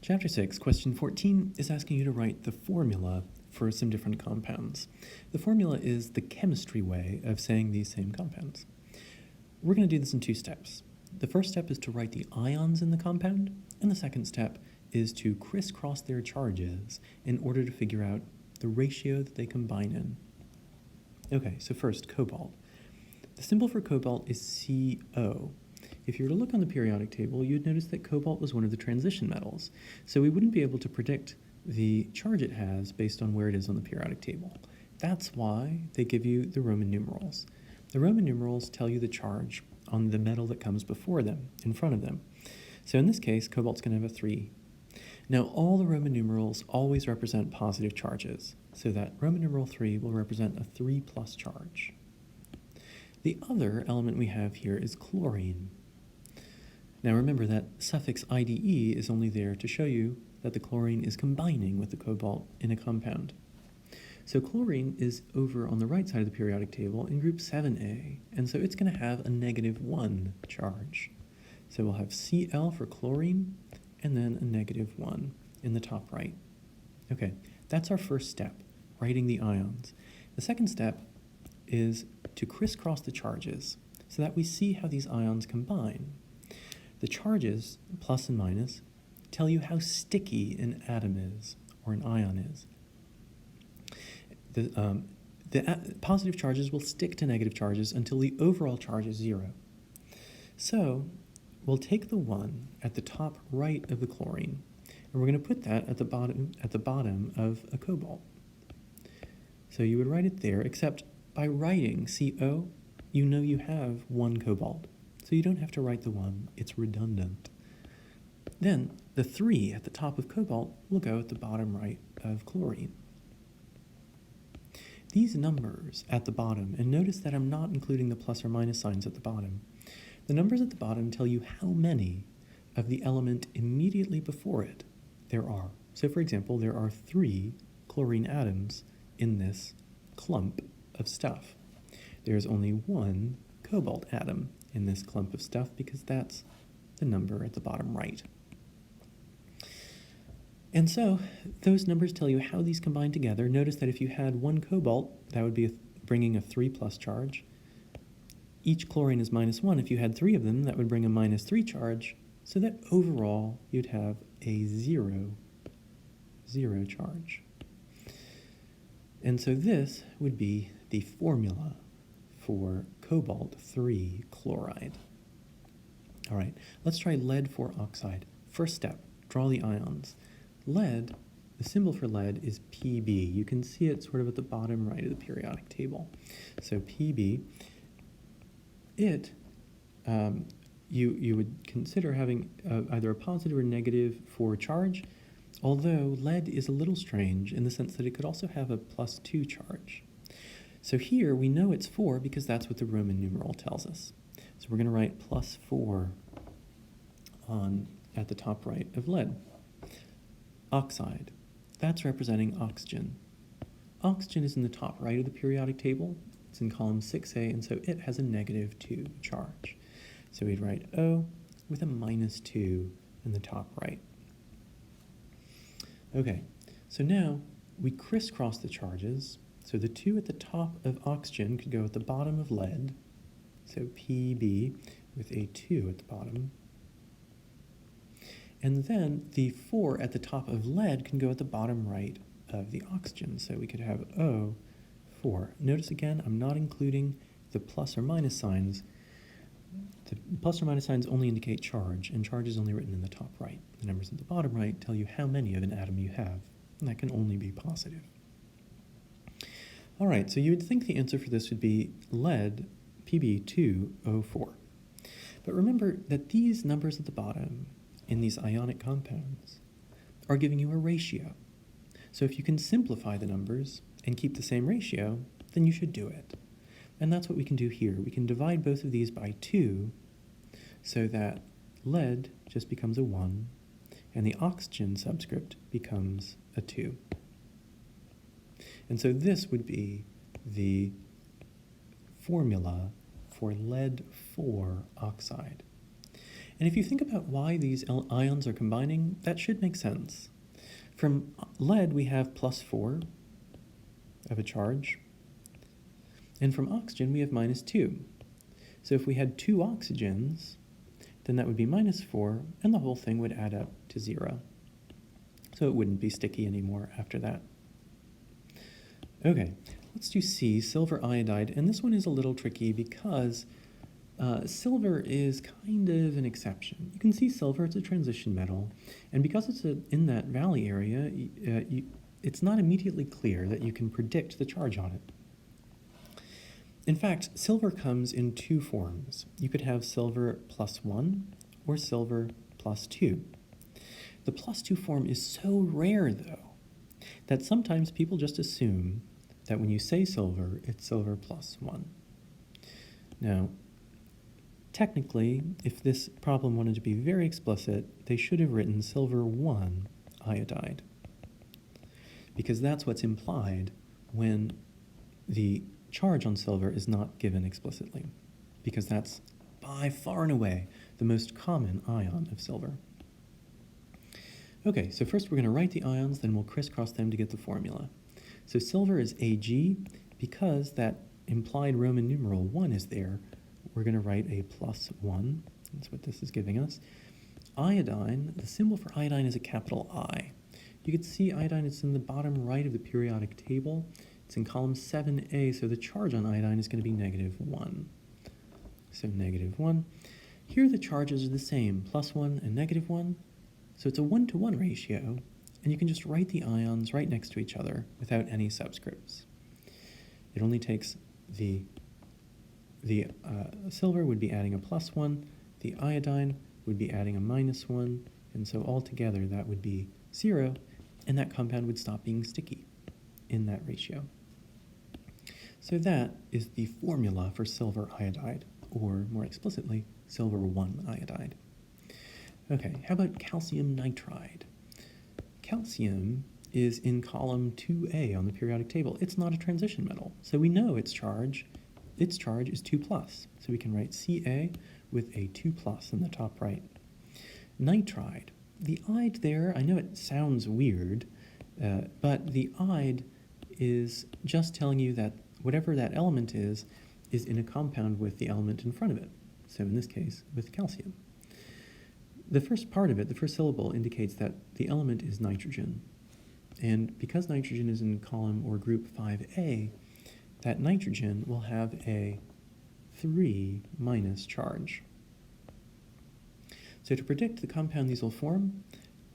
Chapter 6, question 14 is asking you to write the formula for some different compounds. The formula is the chemistry way of saying these same compounds. We're going to do this in two steps. The first step is to write the ions in the compound, and the second step is to crisscross their charges in order to figure out the ratio that they combine in. Okay, so first, cobalt. The symbol for cobalt is CO. If you were to look on the periodic table, you'd notice that cobalt was one of the transition metals, so we wouldn't be able to predict the charge it has based on where it is on the periodic table. That's why they give you the Roman numerals. The Roman numerals tell you the charge on the metal that comes before them, in front of them. So in this case, cobalt's going to have a 3. Now, all the Roman numerals always represent positive charges, so that Roman numeral 3 will represent a 3 plus charge. The other element we have here is chlorine. Now remember that suffix IDE is only there to show you that the chlorine is combining with the cobalt in a compound. So chlorine is over on the right side of the periodic table in group 7A, and so it's going to have a -1 charge. So we'll have Cl for chlorine, and then a -1 in the top right. Okay, that's our first step, writing the ions. The second step is to crisscross the charges so that we see how these ions combine. The charges, plus and minus, tell you how sticky an atom is, or an ion is. The positive charges will stick to negative charges until the overall charge is 0. So we'll take the 1 at the top right of the chlorine, and we're going to put that at the bottom of a cobalt. So you would write it there, except by writing CO, you know you have 1 cobalt. So you don't have to write the 1, it's redundant. Then the 3 at the top of cobalt will go at the bottom right of chlorine. These numbers at the bottom, and notice that I'm not including the plus or minus signs at the bottom. The numbers at the bottom tell you how many of the element immediately before it there are. So for example, there are 3 chlorine atoms in this clump of stuff. There's only 1 cobalt atom in this clump of stuff because that's the number at the bottom right. And so those numbers tell you how these combine together. Notice that if you had 1 cobalt, that would be bringing a 3 plus charge. Each chlorine is -1. If you had 3 of them, that would bring a -3 charge, so that overall you'd have a 0 charge. And so this would be the formula for cobalt-3 chloride. All right, let's try lead-4 oxide. First step, draw the ions. Lead, the symbol for lead is Pb. You can see it sort of at the bottom right of the periodic table. So Pb, you would consider having either a positive or negative for charge, although lead is a little strange in the sense that it could also have a +2 charge. So here we know it's 4 because that's what the Roman numeral tells us. So we're going to write +4 at the top right of lead. Oxide, that's representing oxygen. Oxygen is in the top right of the periodic table. It's in column 6A, and so it has a -2 charge. So we'd write O with a -2 in the top right. Okay, so now we crisscross the charges. So the 2 at the top of oxygen could go at the bottom of lead. So Pb with a 2 at the bottom. And then the 4 at the top of lead can go at the bottom right of the oxygen. So we could have O4. Notice again, I'm not including the plus or minus signs. The plus or minus signs only indicate charge, and charge is only written in the top right. The numbers at the bottom right tell you how many of an atom you have, and that can only be positive. All right, so you would think the answer for this would be lead Pb2O4. But remember that these numbers at the bottom in these ionic compounds are giving you a ratio. So if you can simplify the numbers and keep the same ratio, then you should do it. And that's what we can do here. We can divide both of these by 2 so that lead just becomes a 1 and the oxygen subscript becomes a 2. And so this would be the formula for lead-4 oxide. And if you think about why these ions are combining, that should make sense. From lead, we have +4 of a charge. And from oxygen, we have -2. So if we had 2 oxygens, then that would be -4, and the whole thing would add up to 0. So it wouldn't be sticky anymore after that. Okay, let's do C, silver iodide, and this one is a little tricky because silver is kind of an exception. You can see silver, it's a transition metal, and because it's in that valley area, it's not immediately clear that you can predict the charge on it. In fact, silver comes in 2 forms. You could have silver +1 or silver +2. The +2 form is so rare, though, that sometimes people just assume that when you say silver, it's silver +1. Now, technically, if this problem wanted to be very explicit, they should have written silver 1 iodide, because that's what's implied when the charge on silver is not given explicitly, because that's by far and away the most common ion of silver. Okay, so first we're going to write the ions, then we'll crisscross them to get the formula. So silver is Ag. Because that implied Roman numeral 1 is there, we're going to write a +1. That's what this is giving us. Iodine, the symbol for iodine is a capital I. You can see iodine is in the bottom right of the periodic table. It's in column 7A, so the charge on iodine is going to be -1. So -1. Here the charges are the same, +1 and -1. So it's a 1-to-1 ratio, and you can just write the ions right next to each other without any subscripts. It only takes the silver would be adding a +1, the iodine would be adding a -1, and so altogether that would be 0, and that compound would stop being sticky in that ratio. So that is the formula for silver iodide, or more explicitly, silver 1 iodide. Okay, how about calcium nitride? Calcium is in column 2A on the periodic table. It's not a transition metal, so we know its charge is 2+, so we can write Ca with a 2+ in the top right. Nitride, the ide there, I know it sounds weird, but the ide is just telling you that whatever that element is in a compound with the element in front of it, so in this case, with calcium. The first part of it, the first syllable, indicates that the element is nitrogen. And because nitrogen is in column or group 5A, that nitrogen will have a 3- charge. So to predict the compound these will form,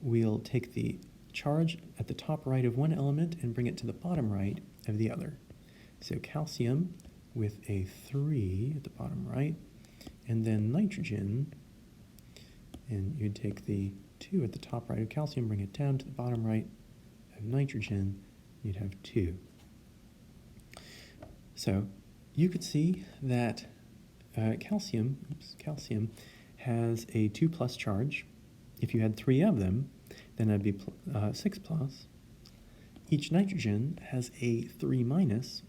we'll take the charge at the top right of one element and bring it to the bottom right of the other. So calcium with a 3 at the bottom right, and then nitrogen, and you'd take the 2 at the top right of calcium, bring it down to the bottom right of nitrogen, you'd have 2. So you could see that calcium has a 2+ charge. If you had 3 of them, then that'd be 6+. Each nitrogen has a 3-.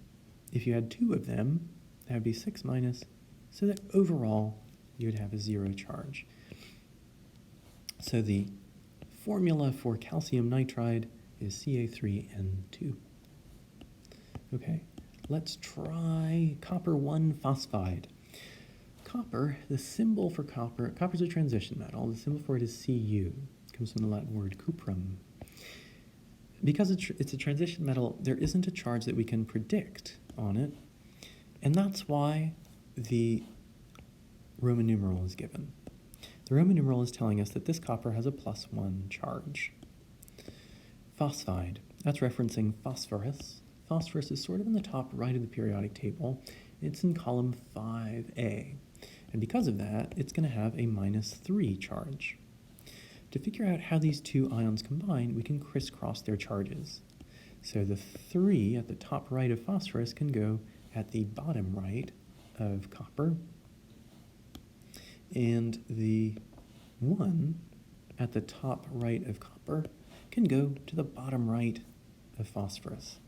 If you had 2 of them, that would be 6-, so that overall you'd have a 0 charge. So the formula for calcium nitride is Ca3N2. Okay, let's try copper 1 phosphide. Copper, the symbol for copper's a transition metal. The symbol for it is Cu. It comes from the Latin word cuprum. Because it's a transition metal, there isn't a charge that we can predict on it, and that's why the Roman numeral is given. The Roman numeral is telling us that this copper has a +1 charge. Phosphide, that's referencing phosphorus. Phosphorus is sort of in the top right of the periodic table. It's in column 5A. And because of that, it's going to have a -3 charge. To figure out how these two ions combine, we can crisscross their charges. So the 3 at the top right of phosphorus can go at the bottom right of copper, and the 1 at the top right of copper can go to the bottom right of phosphorus.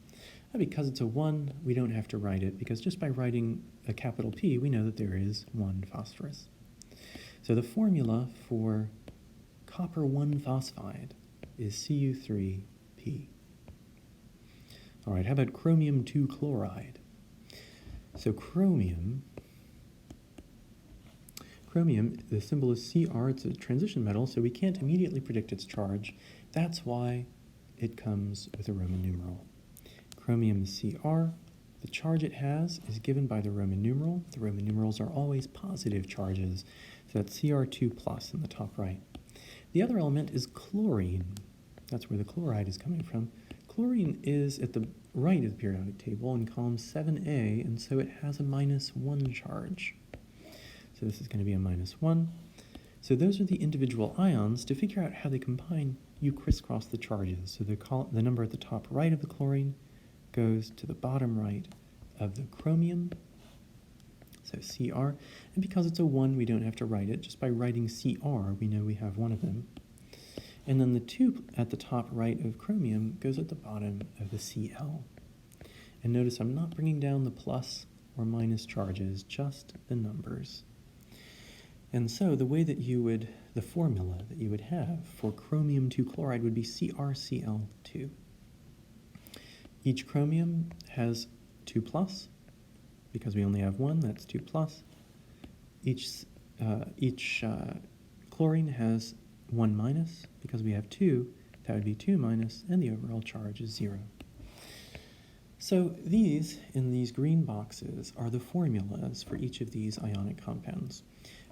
Now, because it's a 1, we don't have to write it, because just by writing a capital P, we know that there is 1 phosphorus. So the formula for copper 1 phosphide is Cu3P. All right, how about chromium 2 chloride? So chromium, the symbol is Cr. It's a transition metal, so we can't immediately predict its charge. That's why it comes with a Roman numeral. Chromium is Cr. The charge it has is given by the Roman numeral. The Roman numerals are always positive charges, so that's Cr2 plus in the top right. The other element is chlorine. That's where the chloride is coming from. Chlorine is at the right of the periodic table in column 7a, and so it has a -1 charge. So this is going to be a -1. So those are the individual ions. To figure out how they combine, you crisscross the charges. So the number at the top right of the chlorine goes to the bottom right of the chromium, so Cr. And because it's a 1, we don't have to write it. Just by writing Cr, we know we have one of them. And then the 2 at the top right of chromium goes at the bottom of the Cl. And notice I'm not bringing down the plus or minus charges, just the numbers. And so the way that the formula that you would have for chromium 2 chloride would be CrCl2. Each chromium has 2 plus, because we only have 1, that's 2 plus. Each chlorine has 1 minus, because we have 2, that would be 2 minus, and the overall charge is 0. So these, in these green boxes, are the formulas for each of these ionic compounds.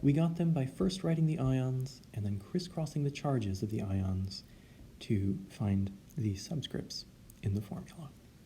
We got them by first writing the ions and then crisscrossing the charges of the ions to find the subscripts in the formula.